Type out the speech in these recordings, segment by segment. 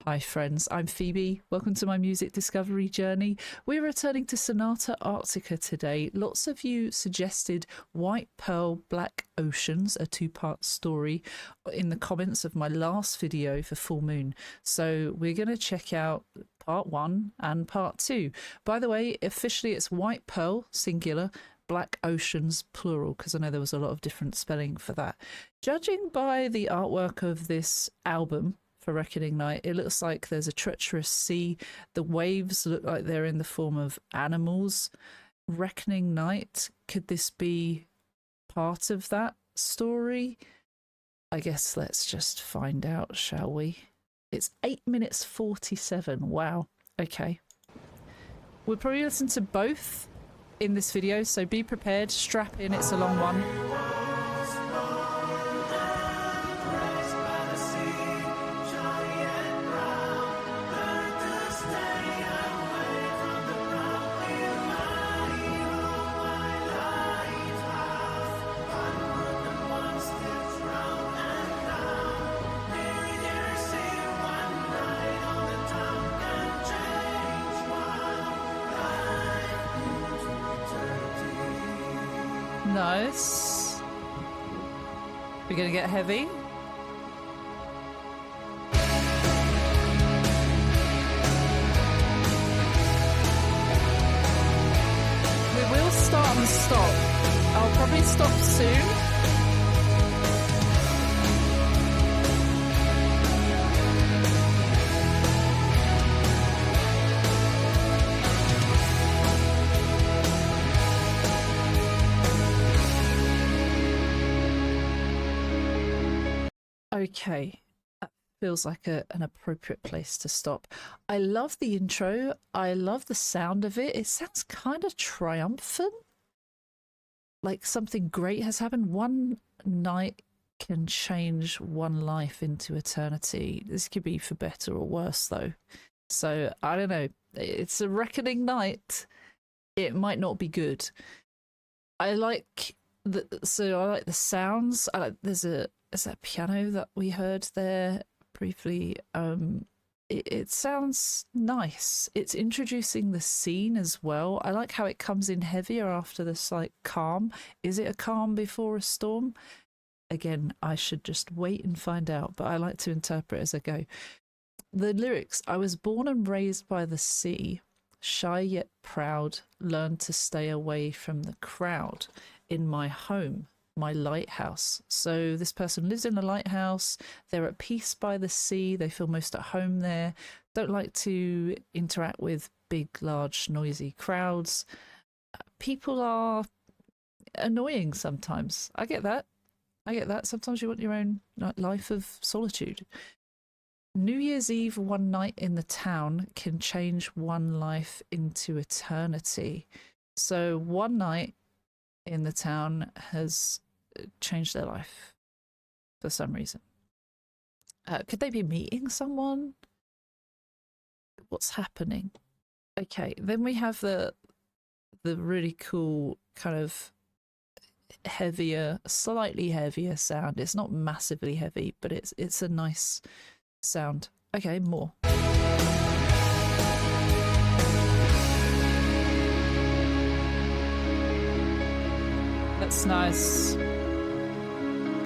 Hi friends, I'm Phoebe. Welcome to my music discovery journey. We're returning to Sonata Arctica today. Lots of you suggested White Pearl, Black Oceans, a two-part story, in the comments of my last video for Full Moon. So we're going to check out part 1 and part 2. By the way, officially it's White Pearl, singular, Black Oceans, plural, because I know there was a lot of different spelling for that. Judging by the artwork of this album, for Reckoning Night, it looks like there's a treacherous sea. The waves look like they're in the form of animals. Reckoning Night, could this be part of that story? I guess let's just find out, shall we? It's 8 minutes 47. Wow. Okay. We'll probably listen to both in this video, so be prepared, strap in, it's a long one. Nice. We're gonna get heavy. We will start and stop. I'll probably stop soon. Okay, that feels like an appropriate place to stop. I love the intro. I love the sound of it. It sounds kind of triumphant, like something great has happened. One night can change one life into eternity. This could be for better or worse, though. So I don't know. It's a reckoning night. It might not be good. I like the sounds. I like there's that piano that we heard there briefly. It sounds nice. It's introducing the scene as well. I like how it comes in heavier after this like calm. Is it a calm before a storm? Again, I should just wait and find out, but I like to interpret as I go. The lyrics: I was born and raised by the sea, shy yet proud, learned to stay away from the crowd. In my home, my lighthouse. So this person lives in a lighthouse. They're at peace by the sea. They feel most at home there. Don't like to interact with big, large, noisy crowds. People are annoying sometimes. I get that. Sometimes you want your own life of solitude. New Year's Eve, one night in the town can change one life into eternity. So one night in the town has changed their life for some reason. Could they be meeting someone? What's happening? Okay, then we have the really cool kind of heavier, slightly heavier sound. It's not massively heavy, but it's a nice sound. Okay, more. That's nice.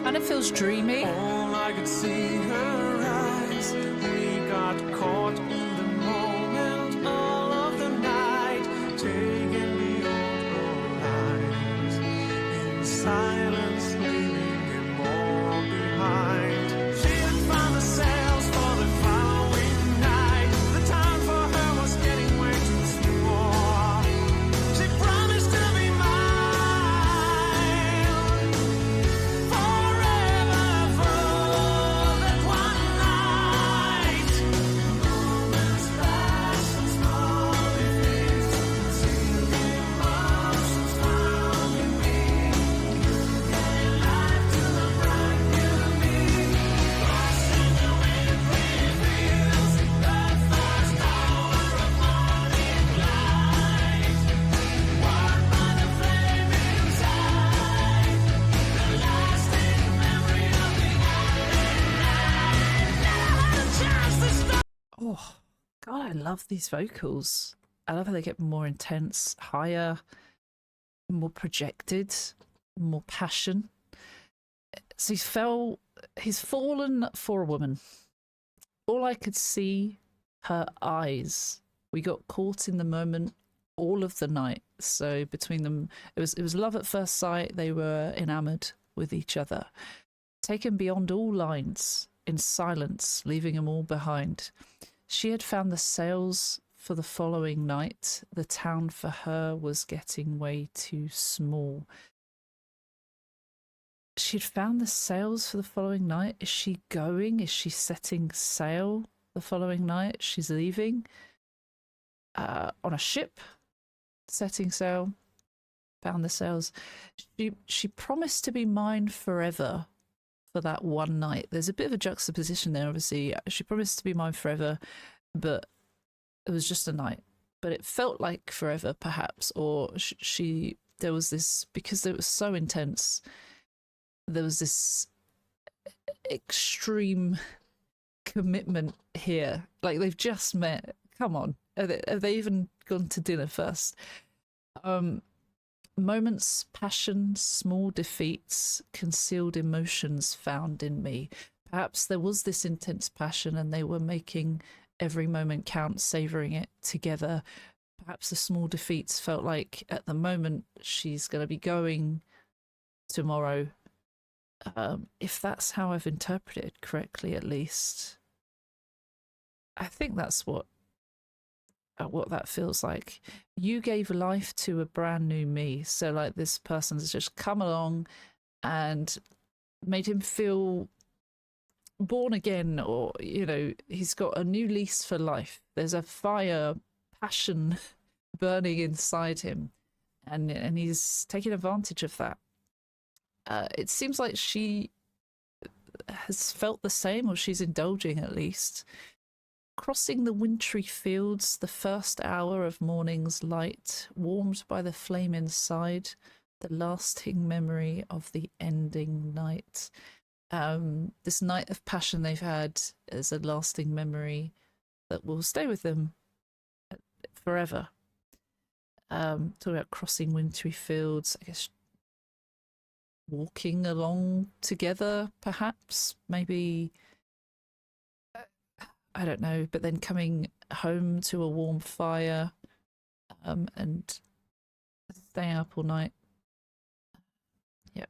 And it feels dreamy. All I could see her eyes. We got caught in the moment all of the night, taking the old lines in silence, leaving him all behind. She had found the sails for the following night. The time for her was getting way too small. She promised to be mine. Forever for that one night. Oh, God, I love these vocals. I love how they get more intense, higher, more projected, more passion. So he's fallen for a woman. All I could see, her eyes. We got caught in the moment all of the night. So between them, it was love at first sight. They were enamored with each other, taken beyond all lines, in silence, leaving them all behind. She had found the sails for the following night. The town for her was getting way too small. She'd found the sails for the following night. Is she going? Is she setting sail the following night? She's leaving on a ship, setting sail. Found the sails. She promised to be mine forever for that one night. There's a bit of a juxtaposition there, obviously. She promised to be mine forever, but it was just a night. But it felt like forever, perhaps. Or there was this, because it was so intense, there was this extreme commitment here. Like, they've just met. Come on. Have they even gone to dinner first? Moments, passion, small defeats, concealed emotions found in me. Perhaps there was this intense passion and they were making every moment count, savouring it together. Perhaps the small defeats felt like at the moment she's going to be going tomorrow. If that's how I've interpreted correctly, at least. I think that's what that feels like. You gave life to a brand new me. So like this person's just come along and made him feel born again, or, you know, he's got a new lease for life. There's a fire, passion burning inside him, and he's taking advantage of that. It seems like she has felt the same, or she's indulging at least. Crossing the wintry fields, the first hour of morning's light, warmed by the flame inside, the lasting memory of the ending night. This night of passion they've had is a lasting memory that will stay with them forever. Talking about crossing wintry fields, I guess walking along together, perhaps, maybe. I don't know, but then coming home to a warm fire, and staying up all night. Yep.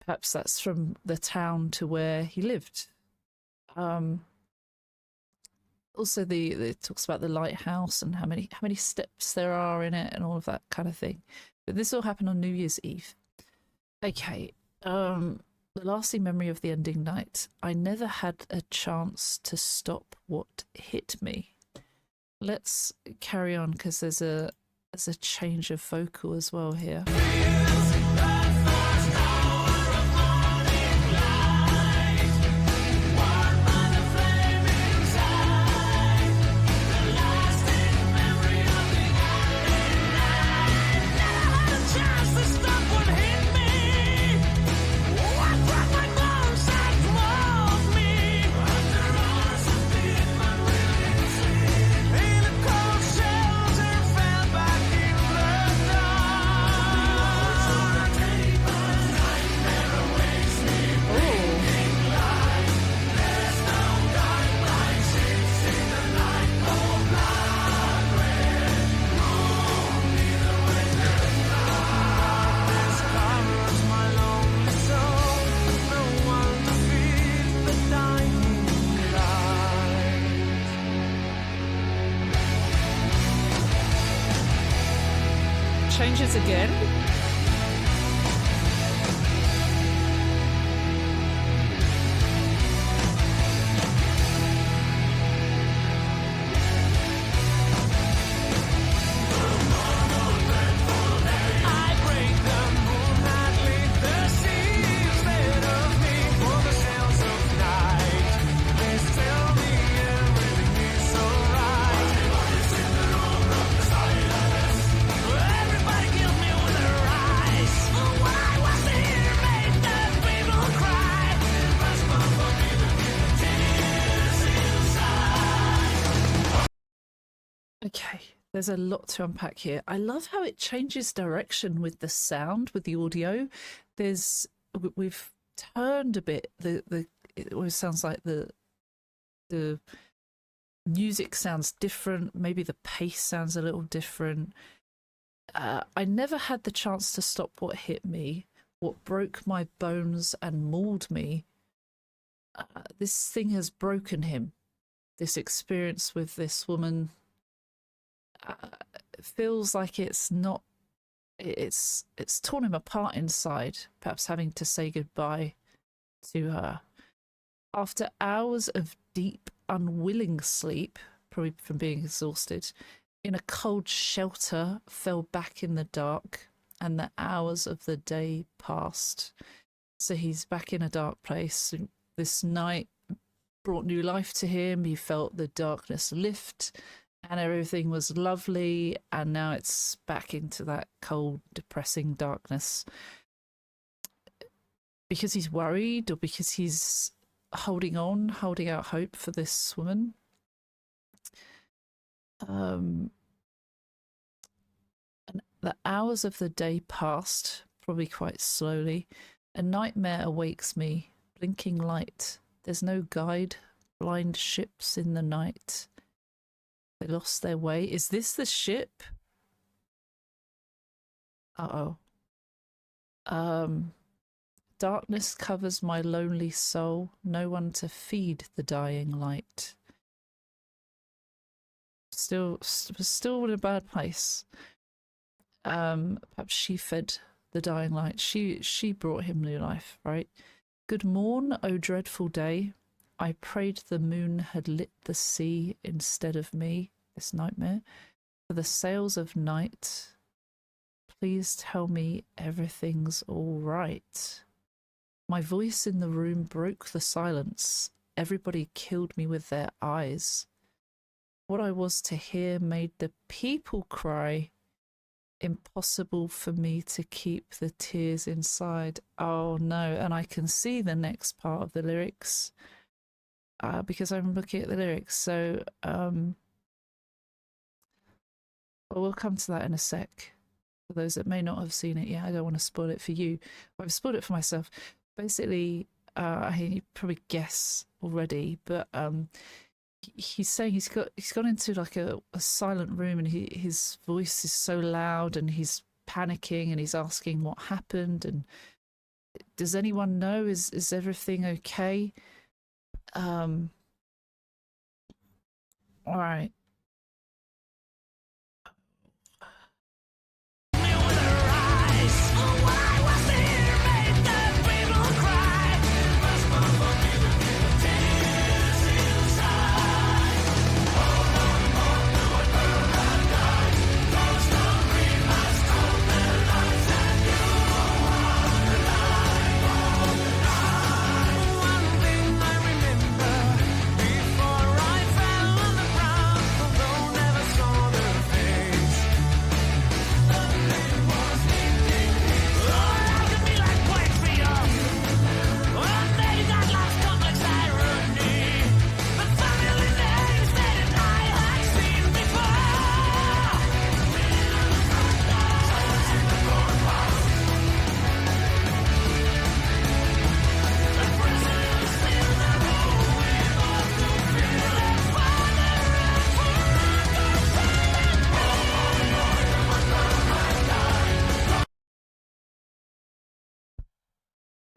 Perhaps that's from the town to where he lived. Also, it talks about the lighthouse and how many steps there are in it and all of that kind of thing. But this all happened on New Year's Eve. Okay. The lasting memory of the ending night. I never had a chance to stop what hit me. Let's carry on, because there's a change of vocal as well here. Changes again. Everybody give me with their There's a lot to unpack here. I love how it changes direction with the sound, with the audio. We've turned a bit. It always sounds like the music sounds different. Maybe the pace sounds a little different. I never had the chance to stop what hit me, what broke my bones and mauled me. This thing has broken him. This experience with this woman feels like it's torn him apart inside, perhaps having to say goodbye to her. After hours of deep, unwilling sleep, probably from being exhausted, in a cold shelter, fell back in the dark, and the hours of the day passed. So he's back in a dark place. This night brought new life to him. He felt the darkness lift, and everything was lovely. And now it's back into that cold, depressing darkness. Because he's worried, or because he's holding out hope for this woman. And the hours of the day passed, probably quite slowly. A nightmare awakes me, blinking light. There's no guide, blind ships in the night. They lost their way. Is this the ship? Uh-oh. Darkness covers my lonely soul, no one to feed the dying light. Still in a bad place. Perhaps she fed the dying light. She brought him new life, right? Good morn, O dreadful day. I prayed the moon had lit the sea instead of me, this nightmare. For the sails of night, please tell me everything's all right. My voice in the room broke the silence. Everybody killed me with their eyes. What I was to hear made the people cry. Impossible for me to keep the tears inside. Oh no, and I can see the next part of the lyrics because I'm looking at the lyrics. So we'll come to that in a sec. For those that may not have seen it yet, I don't want to spoil it for you. But I've spoiled it for myself. Basically, you probably guess already, but he's saying he's gone into like a silent room, and his voice is so loud, and he's panicking, and he's asking what happened, and does anyone know, is everything okay? All right.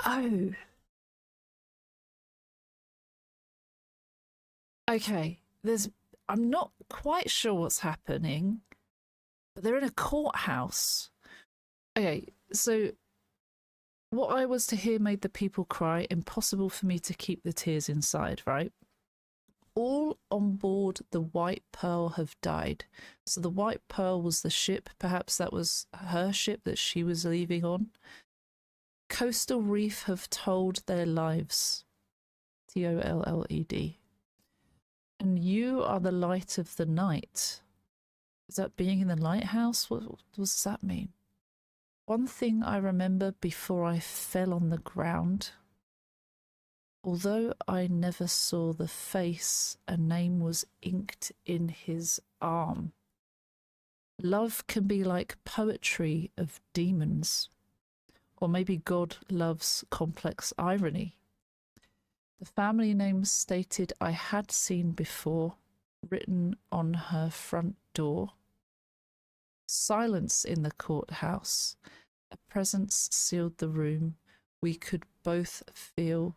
Oh. Okay, I'm not quite sure what's happening, but they're in a courthouse. Okay, so what I was to hear made the people cry, impossible for me to keep the tears inside, right? All on board the White Pearl have died. So the White Pearl was the ship, perhaps that was her ship that she was leaving on. Coastal Reef have told their lives. TOLLED. And you are the light of the night. Is that being in the lighthouse? What does that mean? One thing I remember before I fell on the ground. Although I never saw the face, a name was inked in his arm. Love can be like poetry of demons, or maybe God loves complex irony. The family name stated I had seen before, written on her front door. Silence in the courthouse. A presence sealed the room. We could both feel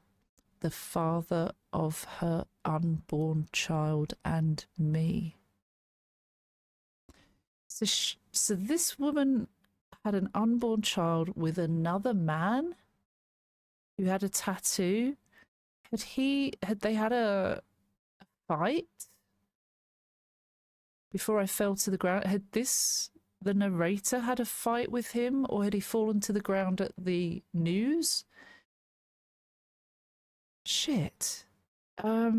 the father of her unborn child and me. So this woman had an unborn child with another man who had a tattoo. Had they had a fight before I fell to the ground? Had the narrator had a fight with him, or had he fallen to the ground at the news? Shit. A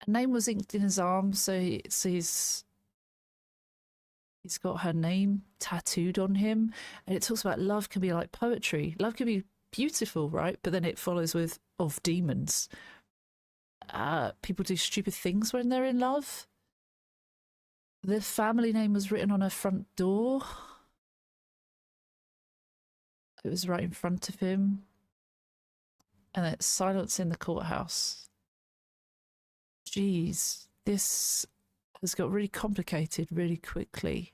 name was inked in his arm, so he's got her name tattooed on him, and it talks about love can be like poetry. Love can be beautiful, right? But then it follows with of demons. People do stupid things when they're in love. The family name was written on her front door. It was right in front of him. And it's silence in the courthouse. Jeez, this has got really complicated really quickly.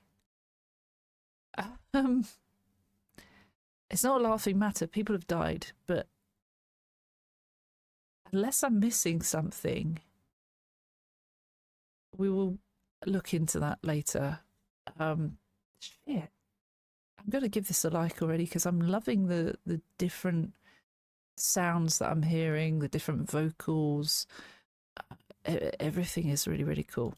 It's not a laughing matter. People have died, but unless I'm missing something, we will look into that later. Shit. I'm going to give this a like already because I'm loving the different sounds that I'm hearing, the different vocals. Everything is really, really cool.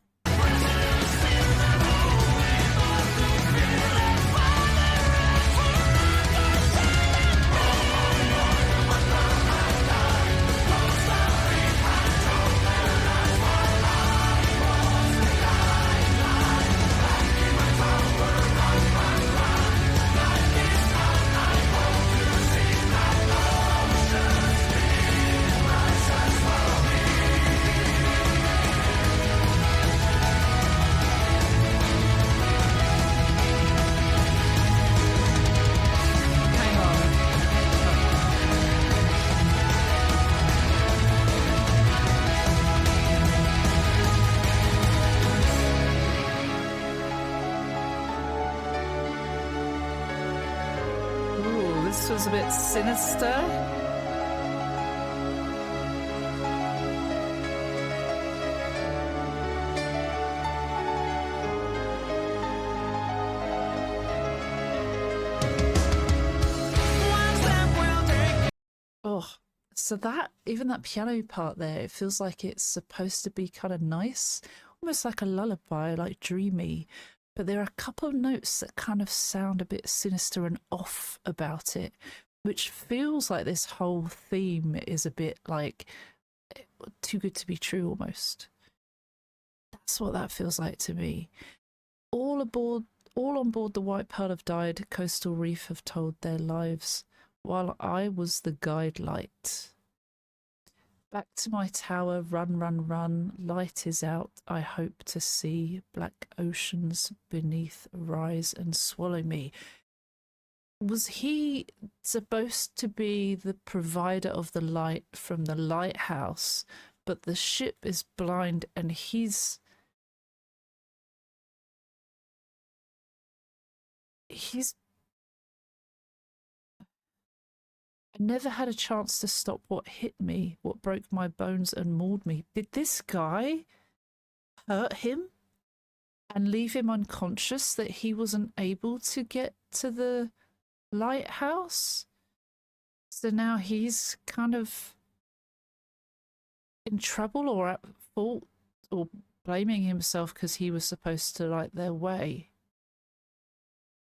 This was a bit sinister. Oh, so even that piano part there, it feels like it's supposed to be kind of nice, almost like a lullaby, like dreamy. But there are a couple of notes that kind of sound a bit sinister and off about it, which feels like this whole theme is a bit like too good to be true almost. That's what that feels like to me. All on board the White Pearl have died, Coastal Reef have told their lives, while I was the guide light. Back to my tower, run, run, run. Light is out, I hope to see. Black oceans beneath rise and swallow me. Was he supposed to be the provider of the light from the lighthouse, but the ship is blind and he's I never had a chance to stop what hit me, what broke my bones and mauled me. Did this guy hurt him and leave him unconscious that he wasn't able to get to the lighthouse? So now he's kind of in trouble or at fault or blaming himself because he was supposed to light their way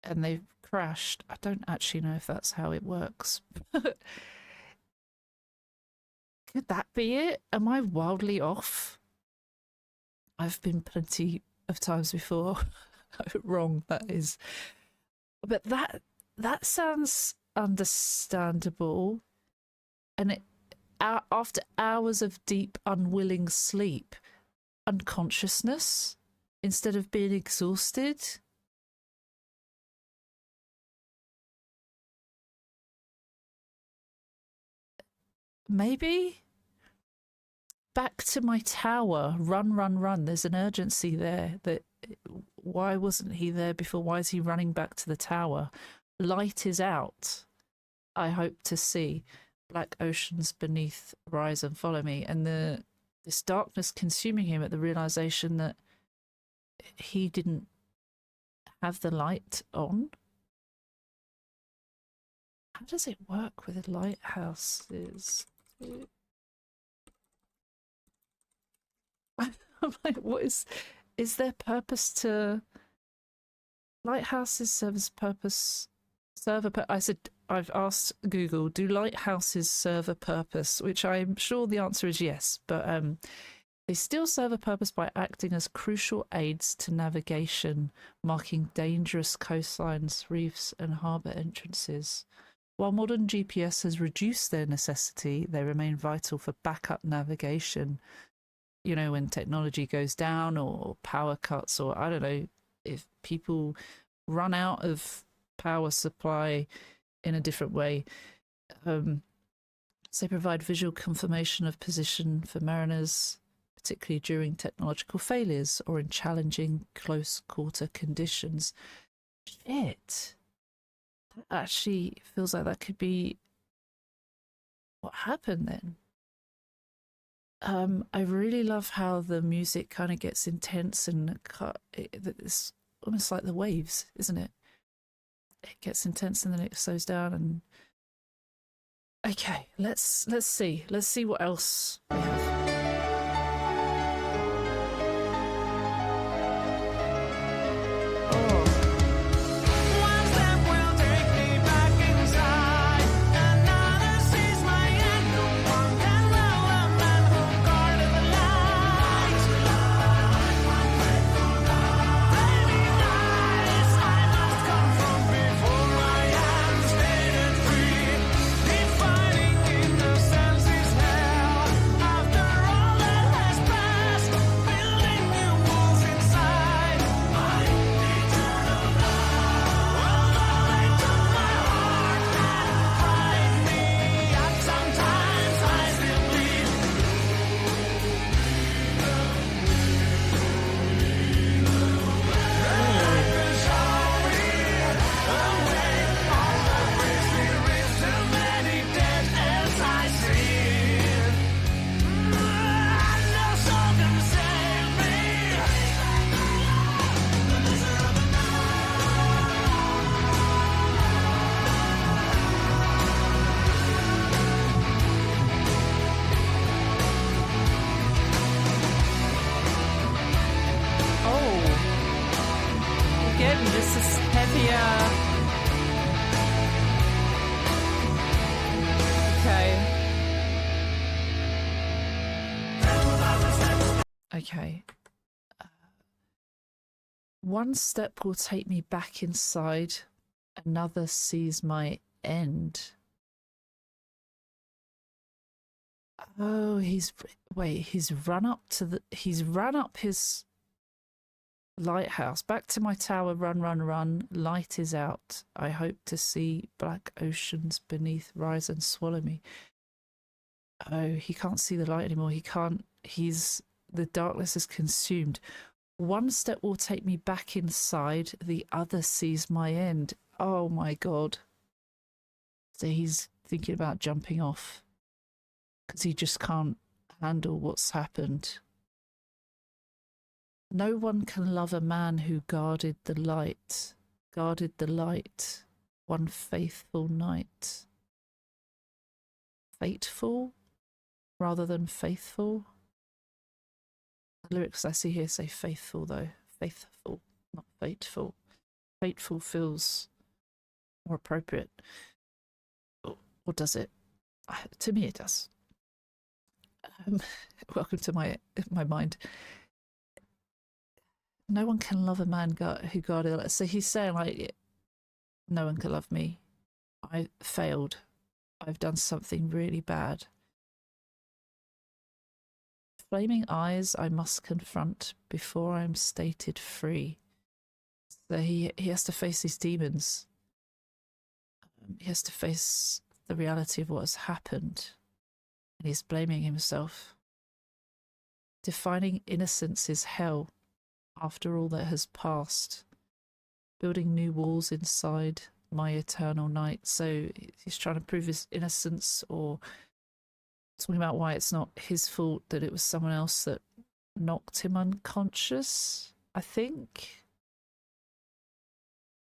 and they've crashed. I don't actually know if that's how it works. Could that be it? Am I wildly off? I've been plenty of times before wrong, that is. But that sounds understandable. And after hours of deep unwilling sleep, unconsciousness, instead of being exhausted. Maybe back to my tower, run, run, run. There's an urgency there. That why wasn't he there before? Why is he running back to the tower? Light is out. I hope to see black oceans beneath rise and follow me, and this darkness consuming him at the realization that he didn't have the light on. How does it work with lighthouses? I'm like, what is their purpose to lighthouses I said, I've asked Google, do lighthouses serve a purpose? Which I'm sure the answer is yes, but they still serve a purpose by acting as crucial aids to navigation, marking dangerous coastlines, reefs, and harbour entrances. While modern GPS has reduced their necessity, they remain vital for backup navigation. You know, when technology goes down or power cuts, or I don't know, if people run out of power supply in a different way. So they provide visual confirmation of position for mariners, particularly during technological failures or in challenging close quarter conditions. Shit. That actually feels like that could be what happened then. I really love how the music kind of gets intense and it's almost like the waves, isn't it? It gets intense and then it slows down. And okay, let's see what else we have. This is heavier. Okay. One step will take me back inside, another sees my end. Oh, he's run up his lighthouse. Back to my tower, run, run, run. Light is out. I hope to see black oceans beneath rise and swallow me. Oh, he can't see the light anymore. The darkness is consumed. One step will take me back inside, the other sees my end. Oh my God. So he's thinking about jumping off because he just can't handle what's happened. No one can love a man who guarded the light, one faithful night. Fateful rather than faithful. The lyrics I see here say faithful though. Faithful, not fateful. Fateful feels more appropriate. Or does it? To me it does. Welcome to my mind. No one can love a man who guarded it. So he's saying, like, no one can love me. I failed. I've done something really bad. flaming eyes I must confront before I am stated free. So he has to face these demons. He has to face the reality of what has happened. And he's blaming himself. Defining innocence is hell after all that has passed. Building new walls inside my eternal night. So he's trying to prove his innocence, or talking about why it's not his fault, that it was someone else that knocked him unconscious, I think.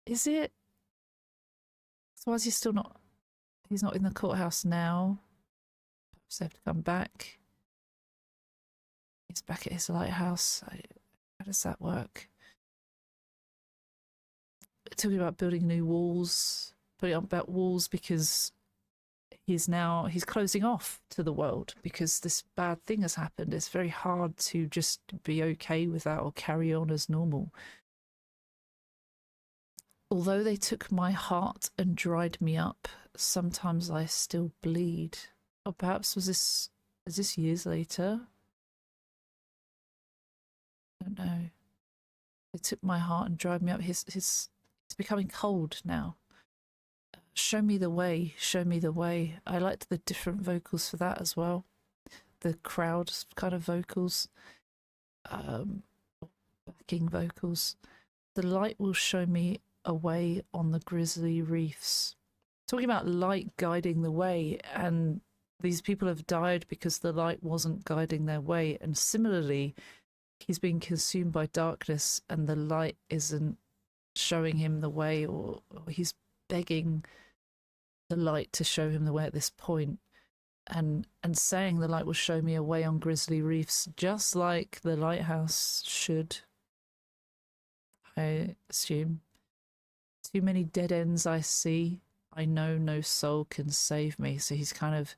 Is it? So why is he still not... He's not in the courthouse now. Perhaps they have to come back. He's back at his lighthouse. How does that work? Talking about building new walls. Putting up about walls because he's closing off to the world because this bad thing has happened. It's very hard to just be okay with that or carry on as normal. Although they took my heart and dried me up, sometimes I still bleed. Or perhaps is this years later? I don't know. They took my heart and dried me up. It's becoming cold now. Show me the way, show me the way. I liked the different vocals for that as well. The crowd kind of vocals. Backing vocals. The light will show me a way on the grisly reefs. Talking about light guiding the way, and these people have died because the light wasn't guiding their way. And similarly, he's being consumed by darkness and the light isn't showing him the way, or he's begging the light to show him the way at this point, and saying the light will show me a way on grisly reefs, just like the lighthouse should, I assume. Too many dead ends I see. I know no soul can save me. So he's kind of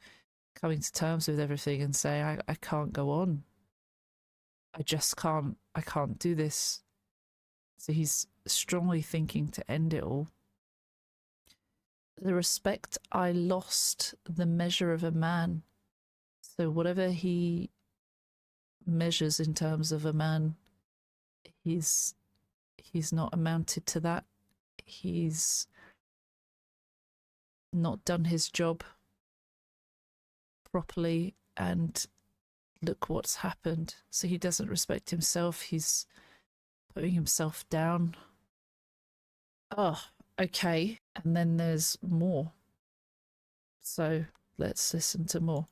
coming to terms with everything and saying, I can't go on. I just can't. I can't do this. So he's strongly thinking to end it all. The respect I lost, the measure of a man. So whatever he measures in terms of a man, he's not amounted to that. He's not done his job properly, and look what's happened. So he doesn't respect himself. He's putting himself down. Oh, okay. And then there's more. So let's listen to more.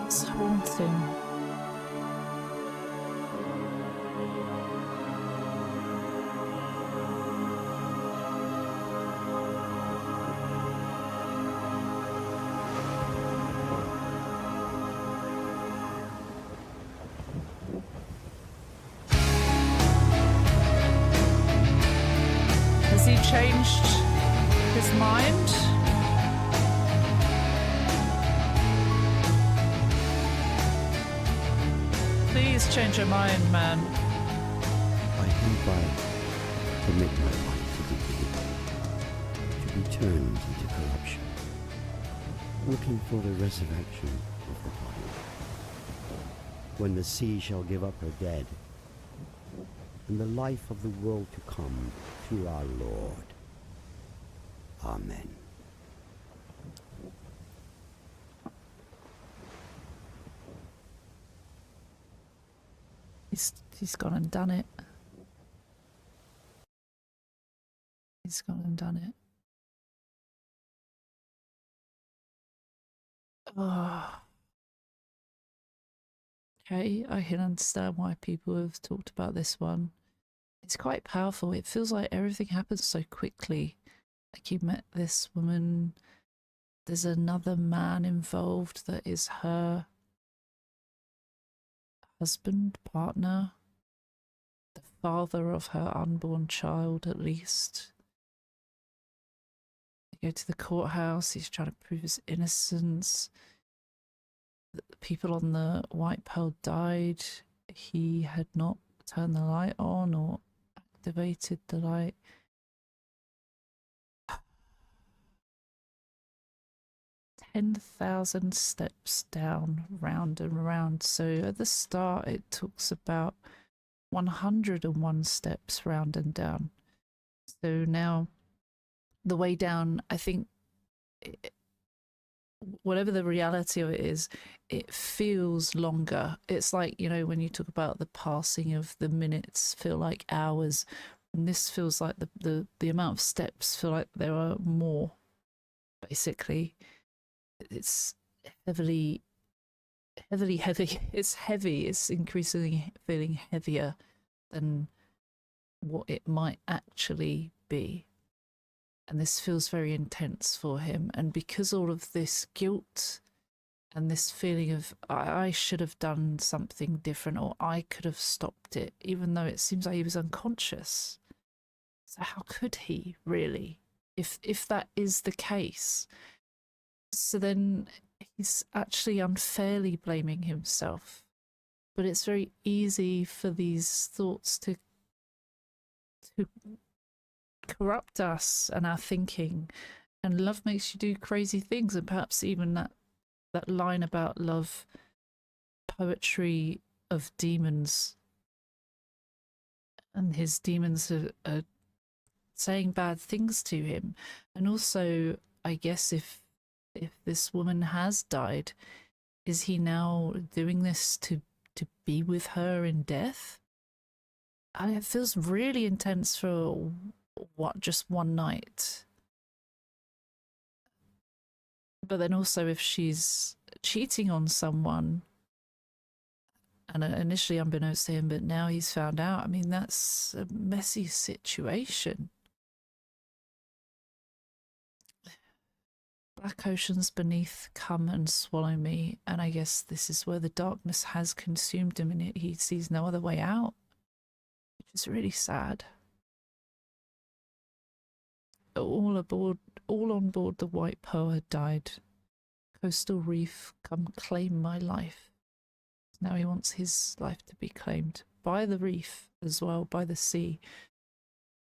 That's haunting. Has he changed his mind? Please change your mind, man. I hereby commit my life to be turned into corruption, looking for the resurrection of the body, when the sea shall give up her dead, and the life of the world to come through our Lord. Amen. He's gone and done it. He's gone and done it. Oh. Okay, I can understand why people have talked about this one. It's quite powerful. It feels like everything happens so quickly. Like you met this woman, there's another man involved that is her husband, partner, the father of her unborn child, at least. They go to the courthouse, he's trying to prove his innocence. The people on the white pearl died. He had not turned the light on or activated the light. 10,000 steps down, round and round. So at the start, it talks about 101 steps round and down. So now, the way down, I think, whatever the reality of it is, it feels longer. It's like, you know, when you talk about the passing of the minutes feel like hours, and this feels like the amount of steps feel like there are more, basically. It's heavy. It's heavy. It's increasingly feeling heavier than what it might actually be. And this feels very intense for him. And because all of this guilt and this feeling of I should have done something different, or I could have stopped it, even though it seems like he was unconscious. So how could he really, if that is the case? So then he's actually unfairly blaming himself. But it's very easy for these thoughts to corrupt us and our thinking. And love makes you do crazy things. And perhaps even that line about love, poetry of demons. And his demons are saying bad things to him. And also, I guess if this woman has died, is he now doing this to be with her in death? And it feels really intense for just one night. But then also, if she's cheating on someone, and initially unbeknownst to him, but now he's found out, I mean, that's a messy situation. Black oceans beneath, come and swallow me. And I guess this is where the darkness has consumed him, and he sees no other way out, which is really sad. All on board the White Pearl had died. Coastal reef, come claim my life. Now he wants his life to be claimed by the reef as well, by the sea.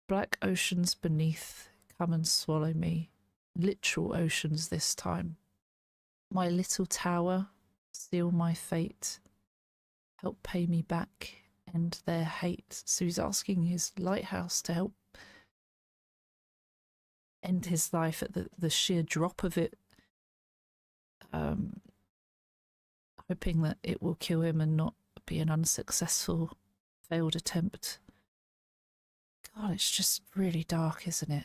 Black oceans beneath, come and swallow me. Literal oceans this time. My little tower, seal my fate. Help pay me back, end their hate. So he's asking his lighthouse to help end his life at the sheer drop of it. Hoping that it will kill him and not be an unsuccessful, failed attempt. God, it's just really dark, isn't it?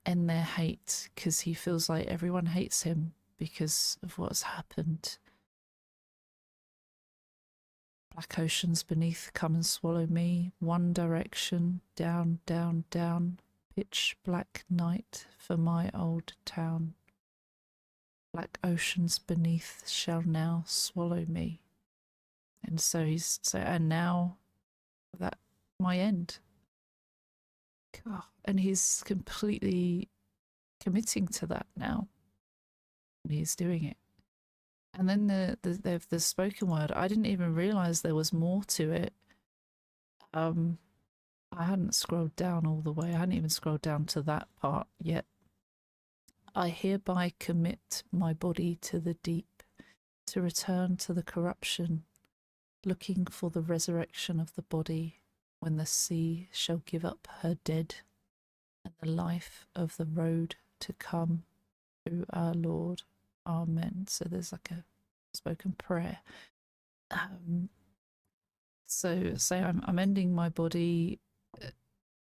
End their hate, because he feels like everyone hates him because of what's happened. Black oceans beneath, come and swallow me. One direction, down, down, down. Pitch black night for my old town. Black oceans beneath shall now swallow me. And so and now that my end. God, and he's completely committing to that now. He's doing it. And then the spoken word, I didn't even realize there was more to it. I hadn't scrolled down all the way. I hadn't even scrolled down to that part yet. I hereby commit my body to the deep, to return to the corruption, looking for the resurrection of the body, when the sea shall give up her dead, and the life of the road to come, through our Lord. Amen. So there's like a spoken prayer. So say I'm ending my body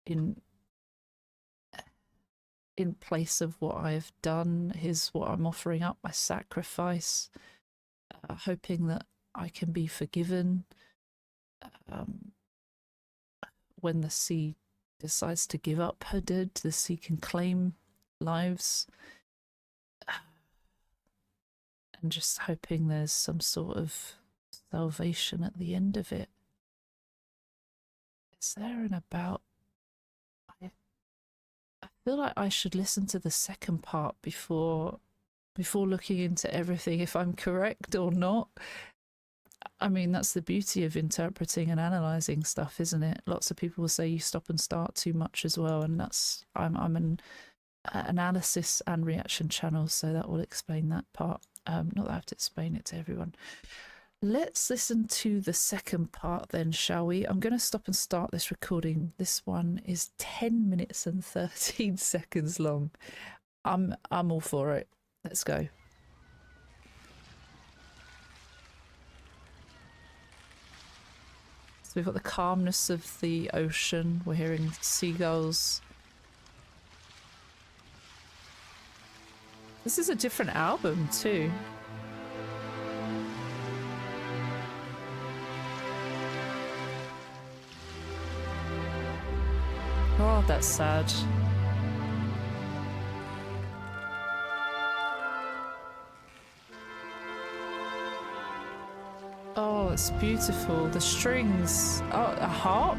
in place of what I've done. Here's what I'm offering up, my sacrifice, hoping that I can be forgiven when the sea decides to give up her dead. The sea can claim lives, and just hoping there's some sort of salvation at the end of it. Is there an about? I feel like I should listen to the second part before looking into everything, if I'm correct or not. I mean, that's the beauty of interpreting and analysing stuff, isn't it? Lots of people will say you stop and start too much as well, and that's I'm an analysis and reaction channel, so that will explain that part. Not that I have to explain it to everyone. Let's listen to the second part then, shall we? I'm going to stop and start this recording. This one is 10 minutes and 13 seconds long. I'm all for it. Let's go. So we've got the calmness of the ocean. We're hearing seagulls. This is a different album too. Oh, that's sad. Oh, it's beautiful. The strings. Oh, a harp?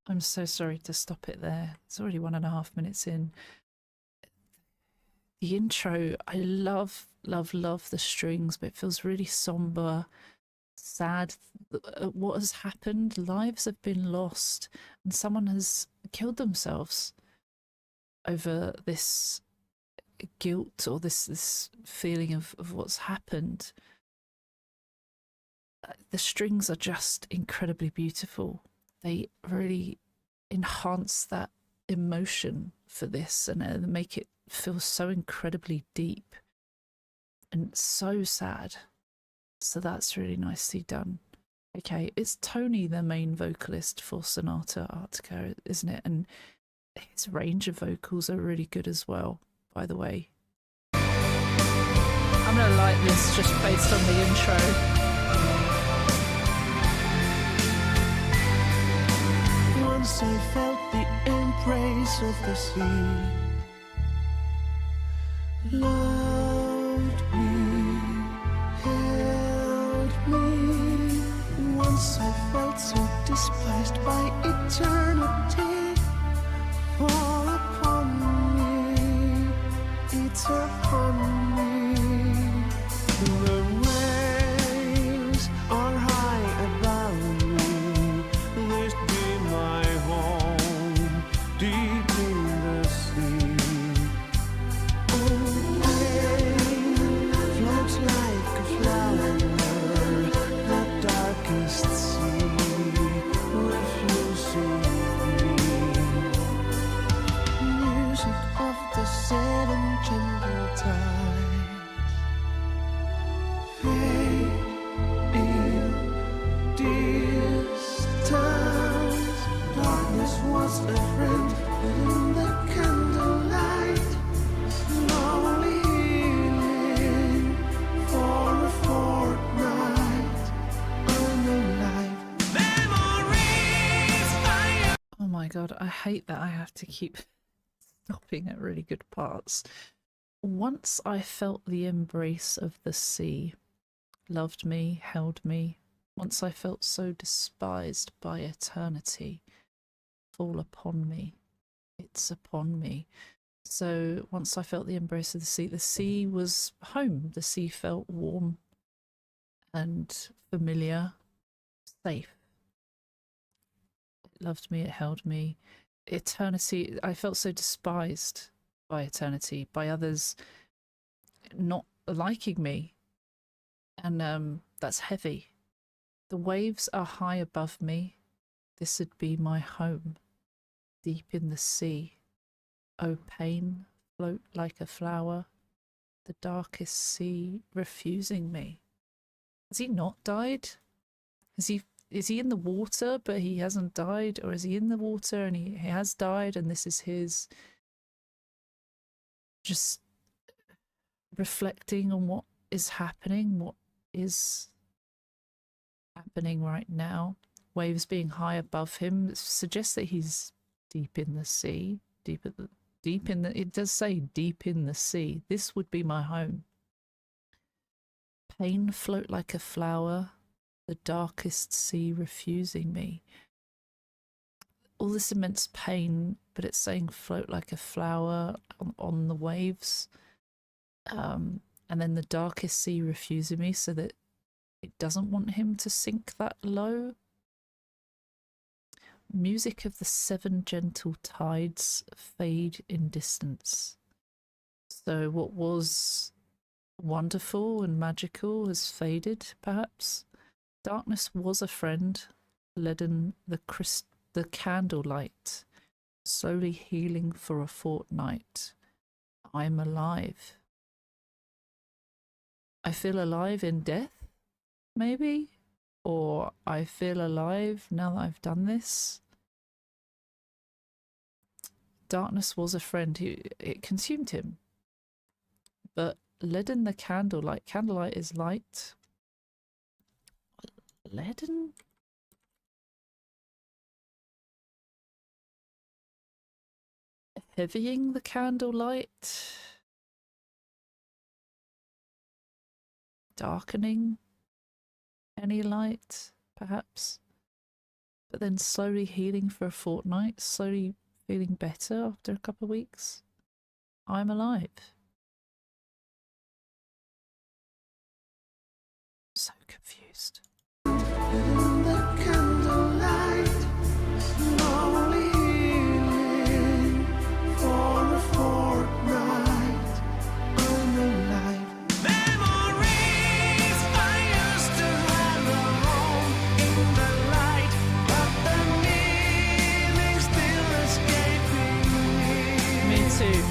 I'm so sorry to stop it there. It's already 1.5 minutes in. The intro, I love the strings, but it feels really somber, sad. What has happened? Lives have been lost, and someone has killed themselves over this guilt or this feeling of what's happened. The strings are just incredibly beautiful. They really enhance that emotion for this and make it feel so incredibly deep and so sad. So that's really nicely done. Okay, it's Tony, the main vocalist for Sonata Arctica, isn't it? And his range of vocals are really good as well, by the way. I'm gonna like this just based on the intro. Once I felt the embrace of the sea, loved me, held me. Once I felt so despised by eternity, fall upon me, it's upon me. The waves are high above me, this be my home, deep in the sea. Oh, pain floats like a flower, the darkest sea, refusing me. Music of the 7 gentle tides, fade in distance. Darkness was a friend in the candlelight, slowly healing for a fortnight. I'm alive. Memories I my god, I hate that I have to keep stopping at really good parts. Once I felt the embrace of the sea, loved me, held me, once I felt so despised by eternity, fall upon me, it's upon me. So once I felt the embrace of the sea was home. The sea felt warm and familiar, safe. It loved me, it held me. Eternity, I felt so despised by eternity, by others not liking me. And that's heavy. The waves are high above me. This would be my home, deep in the sea. Oh, pain, float like a flower, the darkest sea refusing me. Has he not died? Is he in the water but he hasn't died? Or is he in the water and he has died and this is his just reflecting on what is happening, what is happening right now? Waves being high above him suggests that he's deep in the sea, it does say deep in the sea. This would be my home. Pain float like a flower, the darkest sea refusing me. All this immense pain, but it's saying float like a flower on the waves. And then the darkest sea refusing me, so that it doesn't want him to sink that low. Music of the seven gentle tides fade in distance. So what was wonderful and magical has faded, perhaps. Darkness was a friend, leaden the candlelight, slowly healing for a fortnight. I'm alive. I feel alive in death, maybe? Or I feel alive now that I've done this. Darkness was a friend who it consumed him. But leaden the candlelight. Candlelight is light. Leaden? Heavying the candlelight. Darkening any light, perhaps, but then slowly healing for a fortnight, slowly feeling better after a couple of weeks. I'm alive. So confused. In the candlelight, slowly healing for a fortnight. I'm alive. Memories I used to have a home in the light, but the meaning still escaping me. Me too.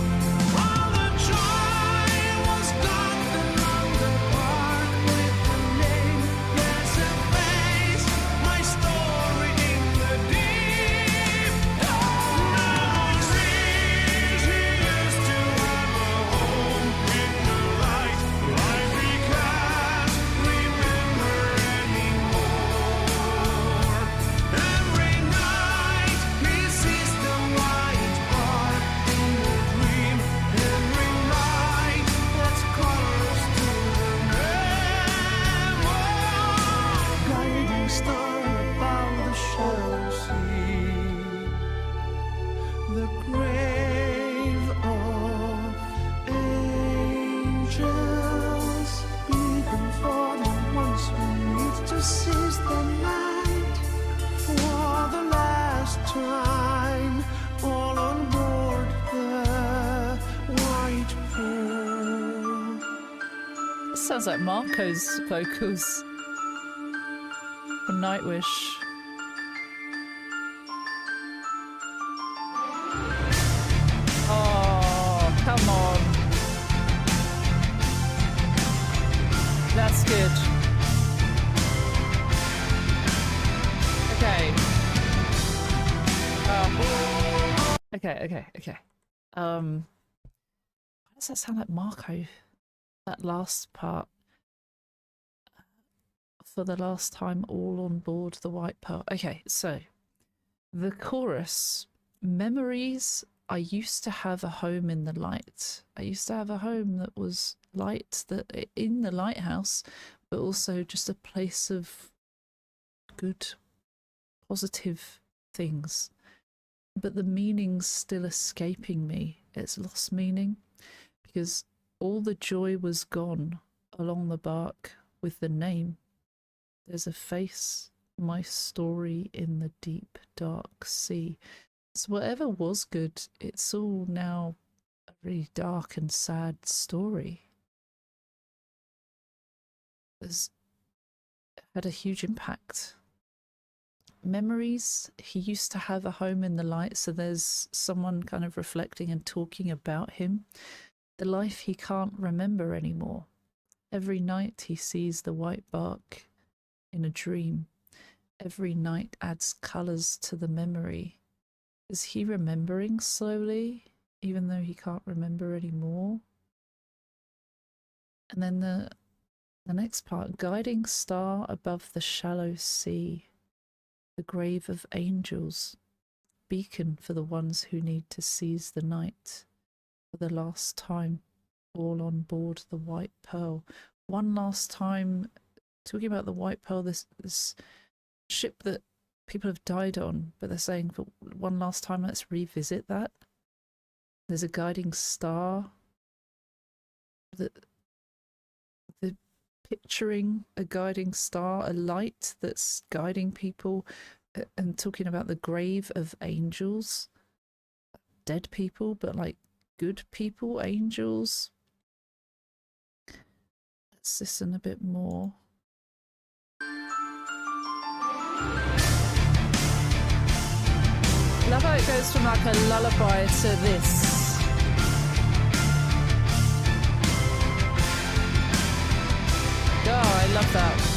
All the joy was gone along the park with the name. There's a face, my story in the deep. Memories he used to have a home in the light. Life he can't remember anymore. Every night he sees the white bar in a dream. Every night that's colors to the memory. Guiding star above the shallow sea. The grave of angels, beacon for the ones who need to seize the night for the last time, all on board the White Pearl. Sounds like Marco's vocals from Nightwish. Oh, come on. That's good. Okay. Okay. Why does that sound like Marco? That last part. For the last time, all on board the White Pearl. Okay, so The chorus, memories. I used to have a home in the light. I used to have a home that was light, that in the lighthouse, but also just a place of good, positive things. But the meaning's still escaping me. It's lost meaning because all the joy was gone along the bark with the name. There's a face, my story in the deep, dark sea. So whatever was good, it's all now a really dark and sad story. It's had a huge impact. Memories, he used to have a home in the light, so there's someone kind of reflecting and talking about him. The life he can't remember anymore. Every night he sees the white bark in a dream. Every night adds colours to the memory. Is he remembering slowly, even though he can't remember anymore? And then the next part, guiding star above the shallow sea, the grave of angels, beacon for the ones who need to seize the night. For the last time, all on board the White Pearl. One last time, talking about the White Pearl, this ship that people have died on, but they're saying for one last time, let's revisit that. There's a guiding star. The picturing a guiding star, a light that's guiding people, and talking about the grave of angels, dead people, but like good people, angels. Let's listen a bit more. Love how it goes from like a lullaby to this. Oh, I love that.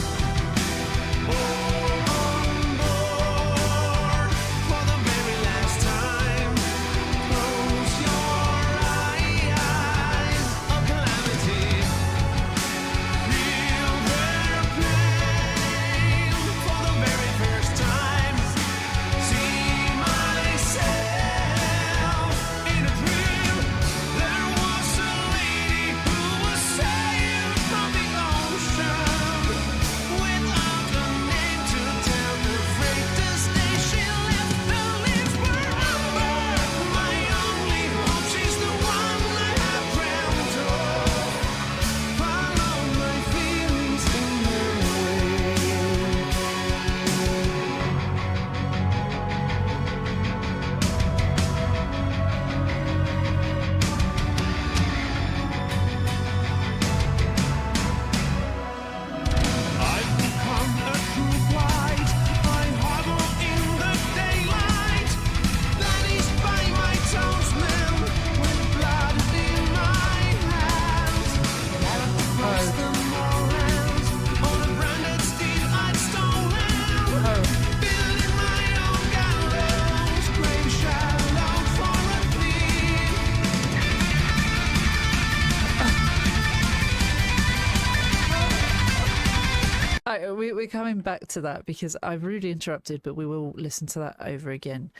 We're coming back to that because I've really interrupted, but we will listen to that over again.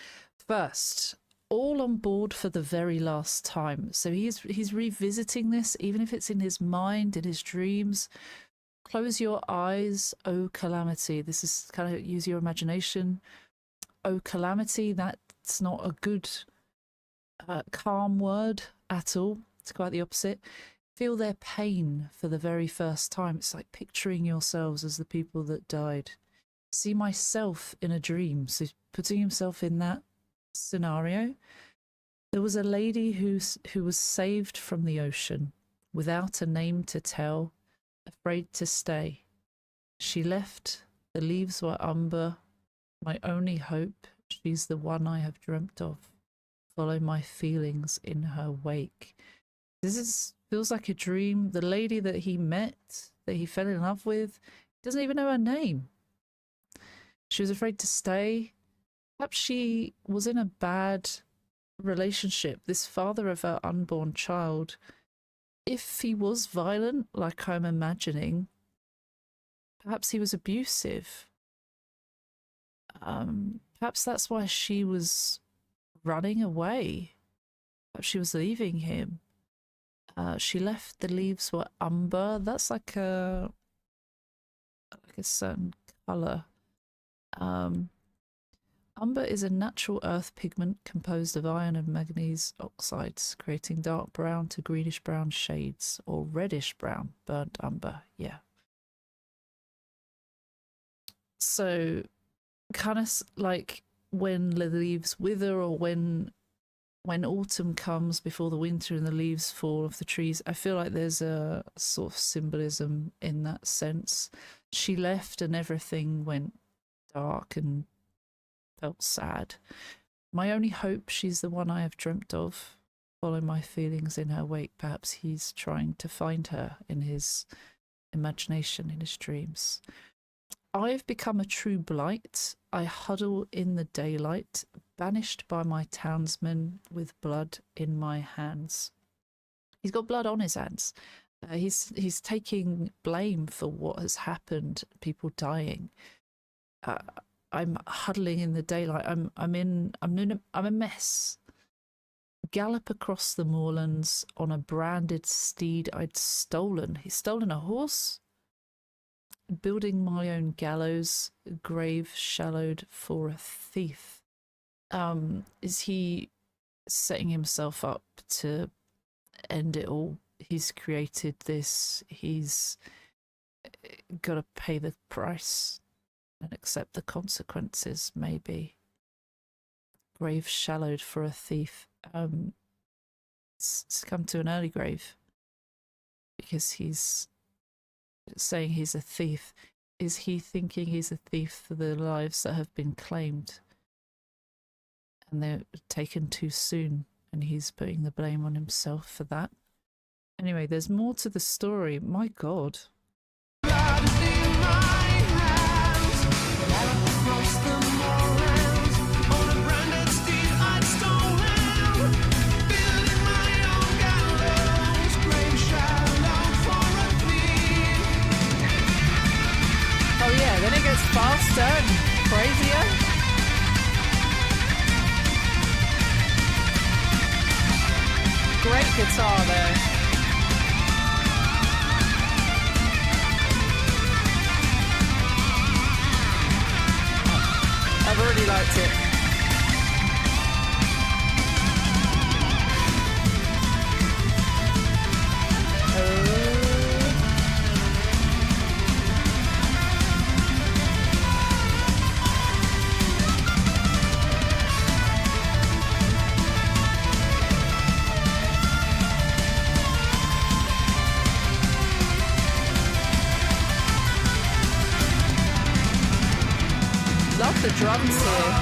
First, all on board for the very last time. So he's revisiting this, even if it's in his mind, in his dreams. Close your eyes, oh calamity. This is kind of use your imagination. Oh calamity, that's not a good calm word at all. It's quite the opposite. Feel their pain for the very first time. It's like picturing yourselves as the people that died. See myself in a dream. So putting himself in that scenario. There was a lady who was saved from the ocean without a name to tell, afraid to stay. She left, the leaves were umber, my only hope, she's the one I have dreamt of. Follow my feelings in her wake. Feels like a dream. The lady that he met, that he fell in love with, doesn't even know her name. She was afraid to stay. Perhaps she was in a bad relationship. This father of her unborn child, if he was violent, like I'm imagining, perhaps he was abusive. Perhaps that's why she was running away. Perhaps she was leaving him. She left, the leaves were umber. That's like a certain color. Umber is a natural earth pigment composed of iron and manganese oxides, creating dark brown to greenish brown shades, or reddish brown, burnt umber. Yeah. So kind of like when the leaves wither, or when autumn comes before the winter and the leaves fall off the trees, I feel like there's a sort of symbolism in that sense. She left and everything went dark and felt sad. My only hope, she's the one I have dreamt of. Follow my feelings in her wake. Perhaps he's trying to find her in his imagination, in his dreams. I've become a true blight. I huddle in the daylight, banished by my townsmen with blood in my hands. He's got blood on his hands. He's taking blame for what has happened, people dying. I'm huddling in the daylight. I'm a mess. Gallop across the moorlands on a branded steed I'd stolen. He's stolen a horse? Building my own gallows, grave shallowed for a thief. Is he setting himself up to end it all? He's created this. He's got to pay the price and accept the consequences, maybe. Grave shallowed for a thief. It's come to an early grave because he's saying he's a thief. Is he thinking he's a thief for the lives that have been claimed and they're taken too soon, and he's putting the blame on himself for that? Anyway, there's more to the story. My God. Oh yeah, then it gets faster and crazier. Great guitar there. I've already liked it. Love the drums here.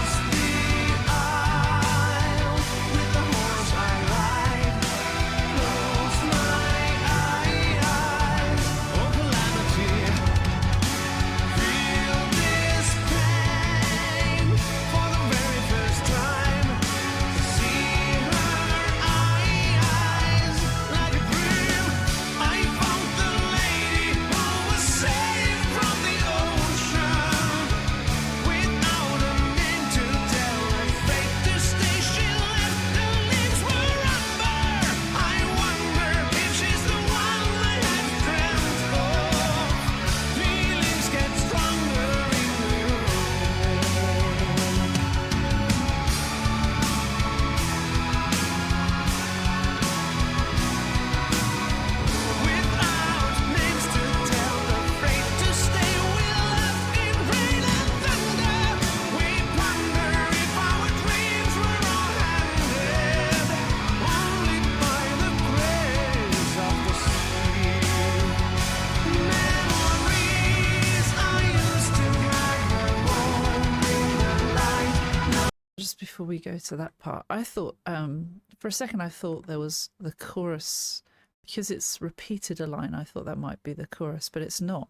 Before we go to that part, I thought for a second I thought there was the chorus, because it's repeated a line. I thought that might be the chorus, but it's not.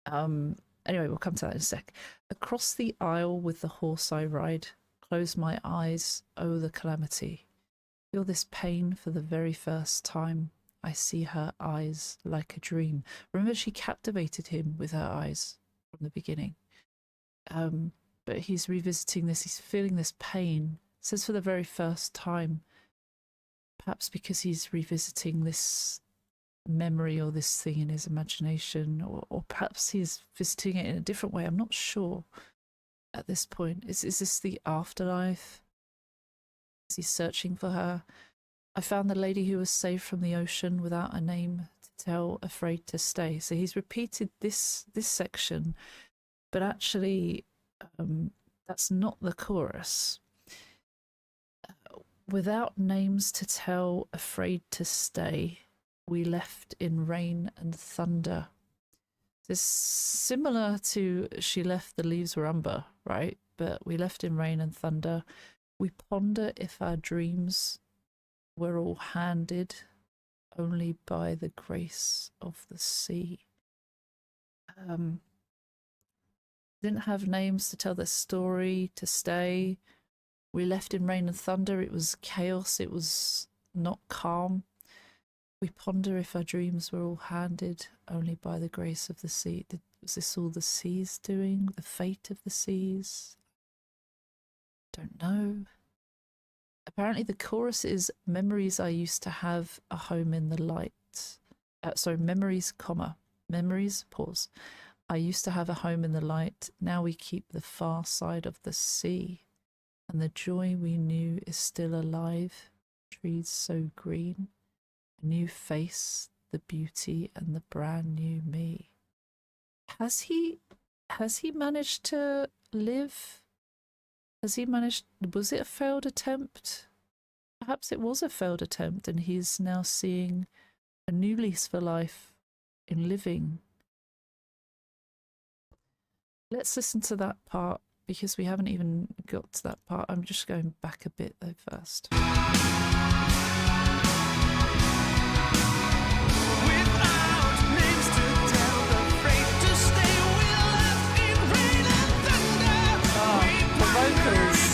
Anyway, we'll come to that in a sec. Across the aisle with the horse I ride, close my eyes, oh the calamity. Feel this pain for the very first time. I see her eyes like a dream. Remember, she captivated him with her eyes from the beginning. but he's revisiting this. He's feeling this pain. It says for the very first time, perhaps because he's revisiting this memory or this thing in his imagination, or perhaps he's visiting it in a different way. I'm not sure at this point. Is this the afterlife? Is he searching for her? I found the lady who was saved from the ocean without a name to tell, afraid to stay. So he's repeated this section, but actually that's not the chorus. Without names to tell, afraid to stay, we left in rain and thunder. It's similar to she left, the leaves were umber, right? But we left in rain and thunder. We ponder if our dreams were all handed only by the grace of the sea. Didn't have names to tell the story, to stay. We left in rain and thunder. It was chaos. It was not calm. We ponder if our dreams were all handed only by the grace of the sea. Was this all the seas doing? The fate of the seas? Don't know. Apparently the chorus is memories I used to have a home in the light. Memories, comma. Memories, pause. I used to have a home in the light. Now we keep the far side of the sea. And the joy we knew is still alive. Trees so green. A new face, the beauty and the brand new me. Has he managed to live? Was it a failed attempt? Perhaps it was a failed attempt and he's now seeing a new lease for life in living. Let's listen to that part because we haven't even got to that part. I'm just going back a bit though first. Vocals.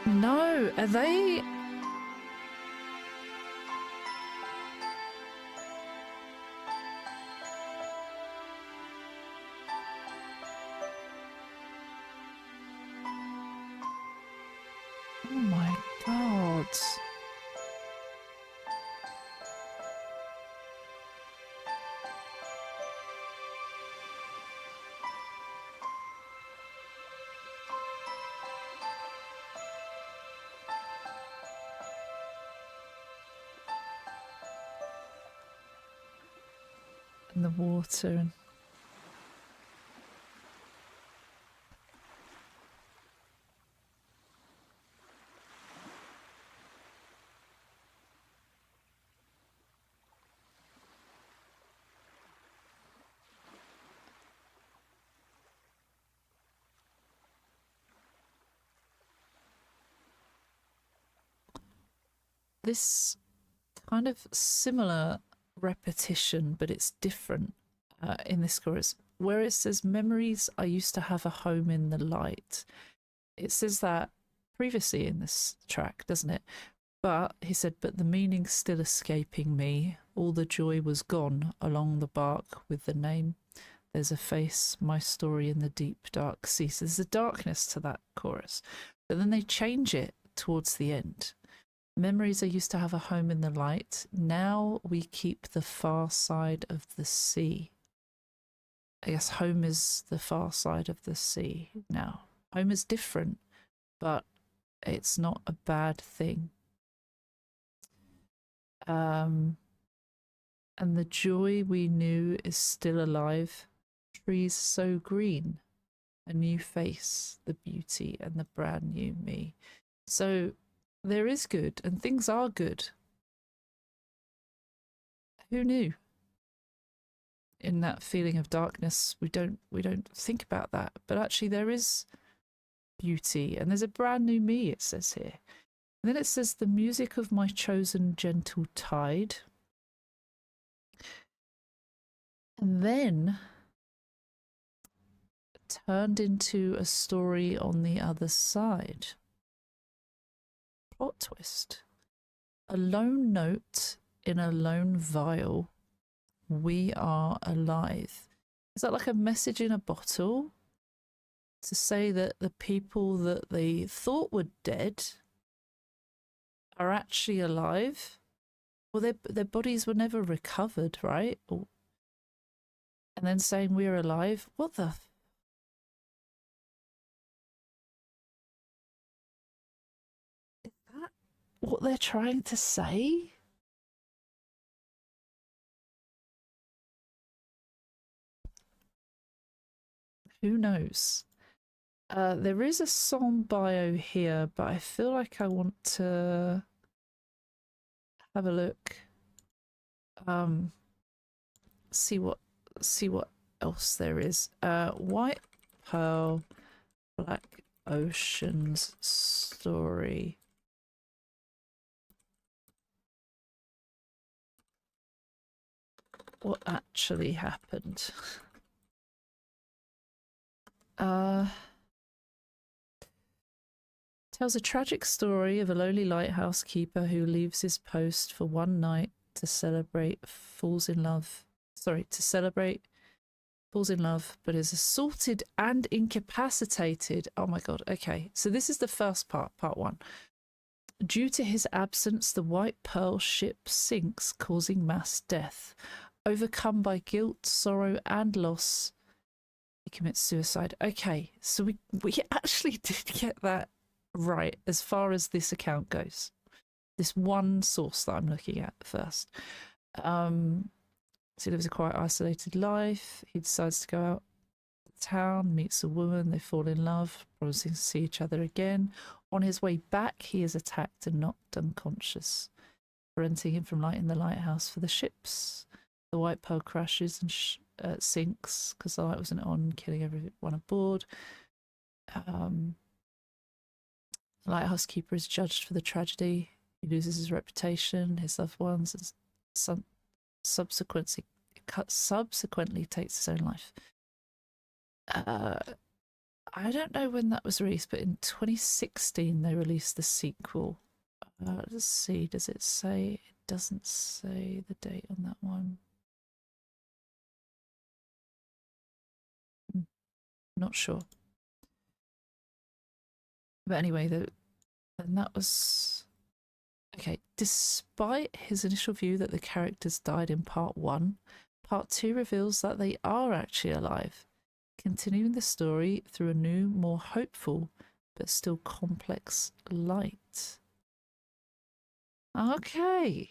No, are they? Oh my God. And the water and this kind of similar repetition, but it's different in this chorus. Where it says, memories I used to have a home in the light. It says that previously in this track, doesn't it? But he said, but the meaning's still escaping me. All the joy was gone along the bark with the name. There's a face, my story in the deep dark sea. So there's a darkness to that chorus. But then they change it towards the end. Memories I used to have a home in the light. Now we keep the far side of the sea. I guess home is the far side of the sea now. Home is different, but it's not a bad thing. And the joy we knew is still alive. Trees so green, a new face, the beauty and the brand new me. So there is good and things are good. Who knew? In that feeling of darkness, we don't think about that, but actually there is beauty and there's a brand new me, it says here. And then it says the music of my chosen gentle tide. And then turned into a story on the other side. Plot twist. A lone note in a lone vial. We are alive. Is that like a message in a bottle? To say that the people that they thought were dead are actually alive? Well, their bodies were never recovered, right? And then saying we're alive? What the... Is that what they're trying to say? Who knows? There is a song bio here, but I feel like I want to have a look. See what else there is. White Pearl, Black Ocean's story. What actually happened? Tells a tragic story of a lonely lighthouse keeper who leaves his post for one night to celebrate, falls in love, but is assaulted and incapacitated. Oh my god, okay. So this is the first part one. Due to his absence, the White Pearl ship sinks, causing mass death. Overcome by guilt, sorrow, and loss, he commits suicide. Okay, so we actually did get that right as far as this account goes. This one source that I'm looking at first. So he lives a quiet, isolated life. He decides to go out to town, meets a woman, they fall in love, promising to see each other again. On his way back, he is attacked and knocked unconscious, preventing him from lighting the lighthouse for the ships. The White Pearl crashes and sinks because the light wasn't on, killing everyone aboard. The lighthouse keeper is judged for the tragedy. He loses his reputation, his loved ones, and subsequently takes his own life. I don't know when that was released, but in 2016 they released the sequel. Let's see, does it say? It doesn't say the date on that one. Not sure. But anyway, and that was... Okay, despite his initial view that the characters died in part 1, part 2 reveals that they are actually alive, continuing the story through a new, more hopeful, but still complex light. Okay,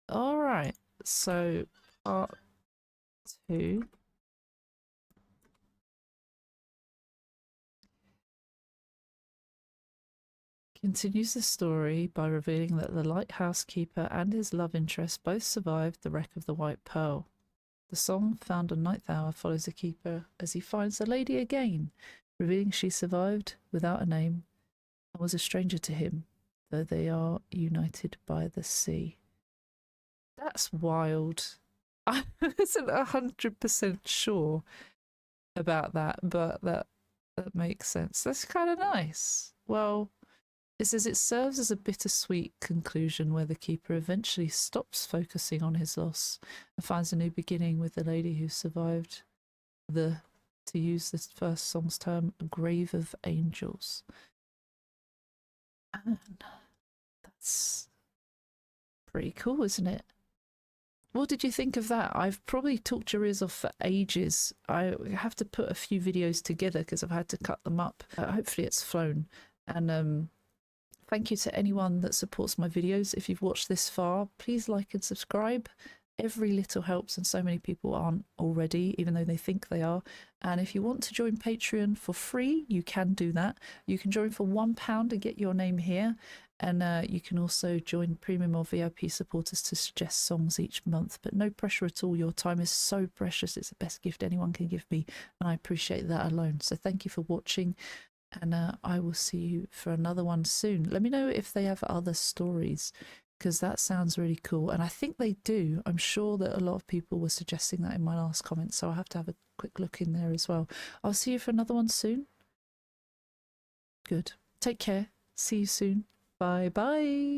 alright, so part 2... continues the story by revealing that the lighthouse keeper and his love interest both survived the wreck of the White Pearl. The song, found on Ninth Hour, follows the keeper as he finds the lady again, revealing she survived without a name and was a stranger to him, though they are united by the sea. That's wild. I wasn't 100% sure about that, but that makes sense. That's kind of nice. Well, It says it serves as a bittersweet conclusion where the keeper eventually stops focusing on his loss and finds a new beginning with the lady who survived the, to use this first song's term, grave of angels. And that's pretty cool, isn't it? What did you think of that? I've probably talked your ears off for ages. I have to put a few videos together because I've had to cut them up. Hopefully it's flown. And thank you to anyone that supports my videos. If you've watched this far, please like and subscribe. Every little helps, and so many people aren't already, even though they think they are. And if you want to join Patreon for free, you can do that. You can join for £1 and get your name here. And you can also join premium or VIP supporters to suggest songs each month. But no pressure at all. Your time is so precious. It's the best gift anyone can give me. And I appreciate that alone. So thank you for watching. And I will see you for another one soon. Let me know if they have other stories, because that sounds really cool. And I think they do. I'm sure that a lot of people were suggesting that in my last comment. So I'll have to have a quick look in there as well. I'll see you for another one soon. Good. Take care. See you soon. Bye bye.